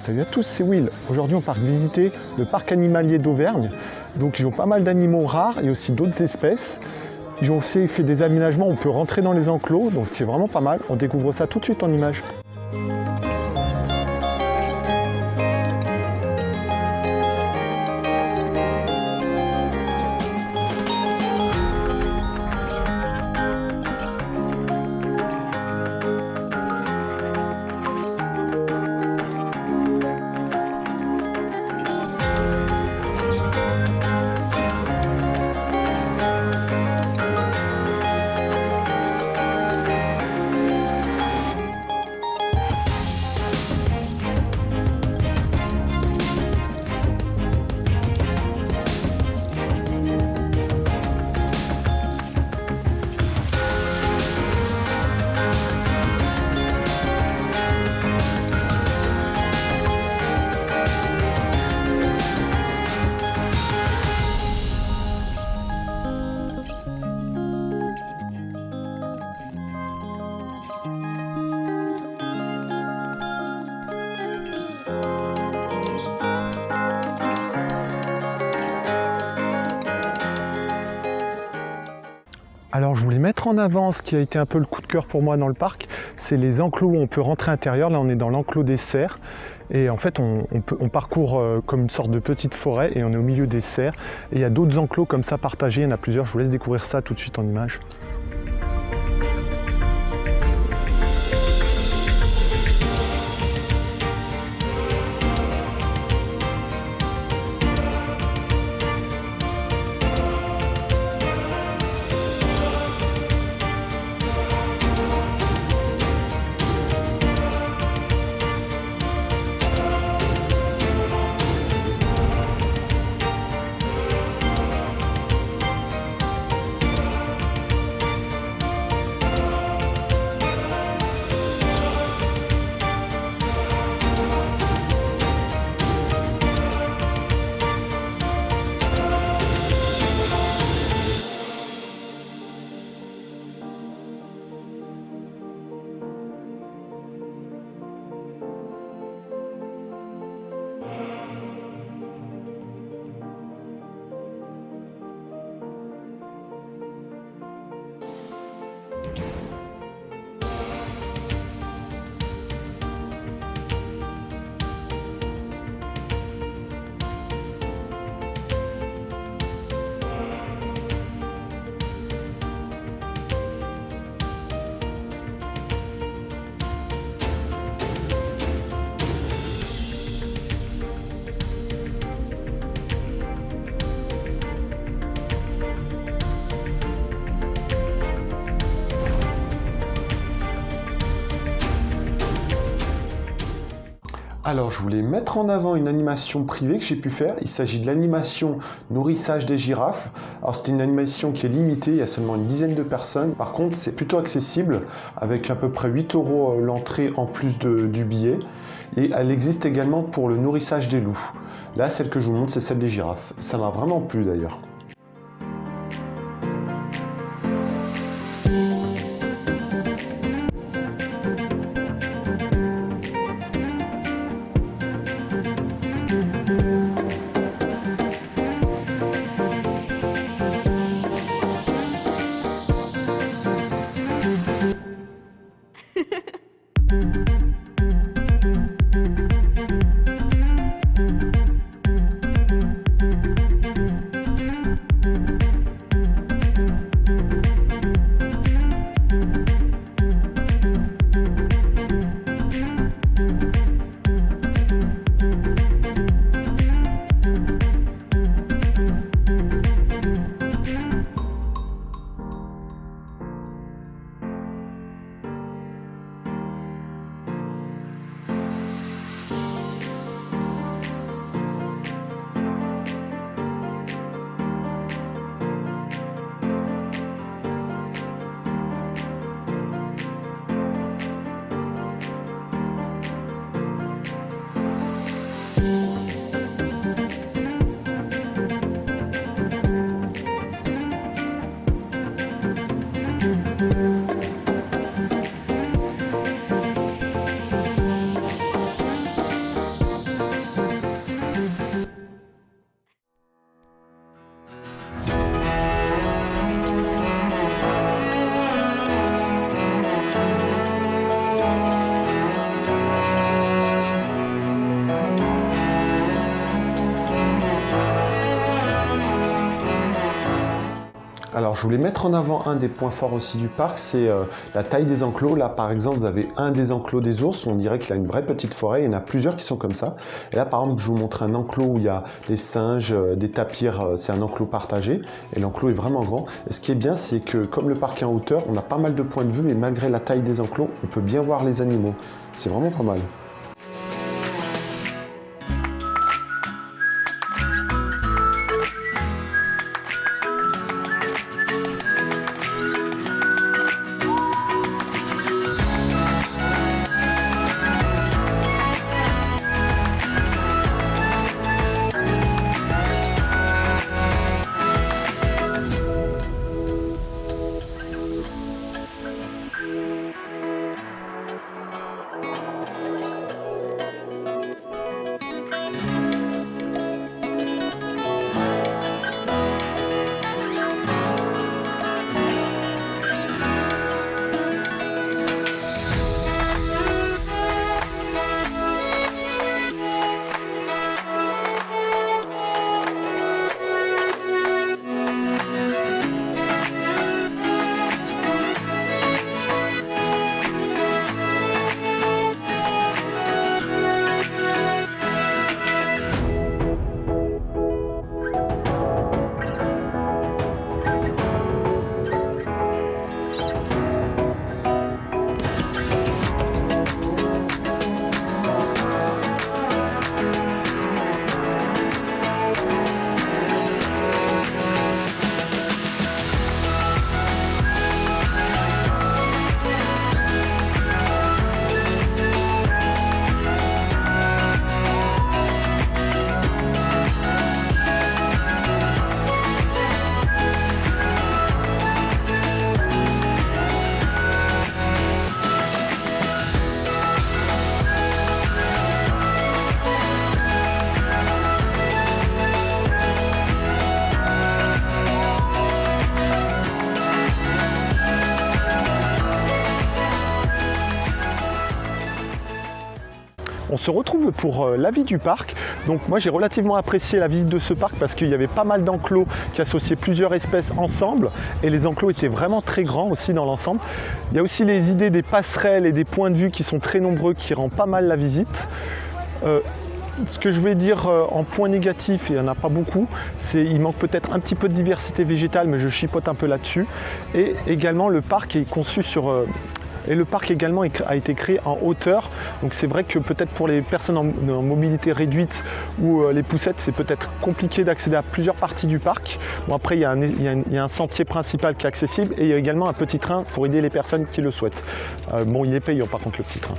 Salut à tous, c'est Will. Aujourd'hui, on part visiter le parc animalier d'Auvergne. Donc, ils ont pas mal d'animaux rares et aussi d'autres espèces. Ils ont aussi fait des aménagements où on peut rentrer dans les enclos, donc c'est vraiment pas mal. On découvre ça tout de suite en images. Alors je voulais mettre en avant ce qui a été un peu le coup de cœur pour moi dans le parc, c'est les enclos où on peut rentrer à l'intérieur. Là on est dans l'enclos des cerfs et en fait on parcourt comme une sorte de petite forêt et on est au milieu des cerfs. Et il y a d'autres enclos comme ça partagés, il y en a plusieurs, je vous laisse découvrir ça tout de suite en images. Alors, je voulais mettre en avant une animation privée que j'ai pu faire. Il s'agit de l'animation nourrissage des girafes. Alors, c'était une animation qui est limitée, il y a seulement une dizaine de personnes. Par contre, c'est plutôt accessible, avec à peu près 8 € l'entrée en plus du billet. Et elle existe également pour le nourrissage des loups. Là, celle que je vous montre, c'est celle des girafes. Ça m'a vraiment plu d'ailleurs. Alors je voulais mettre en avant un des points forts aussi du parc, c'est la taille des enclos. Là par exemple vous avez un des enclos des ours, on dirait qu'il a une vraie petite forêt, il y en a plusieurs qui sont comme ça. Et là par exemple je vous montre un enclos où il y a des singes, des tapirs, c'est un enclos partagé et l'enclos est vraiment grand. Et ce qui est bien c'est que comme le parc est en hauteur, on a pas mal de points de vue, mais malgré la taille des enclos, on peut bien voir les animaux. C'est vraiment pas mal. On se retrouve pour la vie du parc. Donc moi j'ai relativement apprécié la visite de ce parc parce qu'il y avait pas mal d'enclos qui associaient plusieurs espèces ensemble et les enclos étaient vraiment très grands aussi dans l'ensemble. Il y a aussi les idées des passerelles et des points de vue qui sont très nombreux qui rendent pas mal la visite. Ce que je vais dire en point négatif, et il n'y en a pas beaucoup, c'est qu'il manque peut-être un petit peu de diversité végétale, mais je chipote un peu là-dessus. Et également le parc est conçu sur... Et le parc également a été créé en hauteur, donc c'est vrai que peut-être pour les personnes en mobilité réduite ou les poussettes, c'est peut-être compliqué d'accéder à plusieurs parties du parc. Bon, après, il y a un sentier principal qui est accessible et il y a également un petit train pour aider les personnes qui le souhaitent. Bon, il est payant par contre le petit train.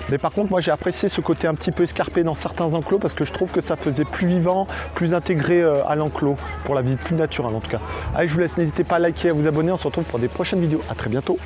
Mais par contre, moi j'ai apprécié ce côté un petit peu escarpé dans certains enclos parce que je trouve que ça faisait plus vivant, plus intégré à l'enclos, pour la visite plus naturelle en tout cas. Allez, je vous laisse, n'hésitez pas à liker et à vous abonner, on se retrouve pour des prochaines vidéos. À très bientôt.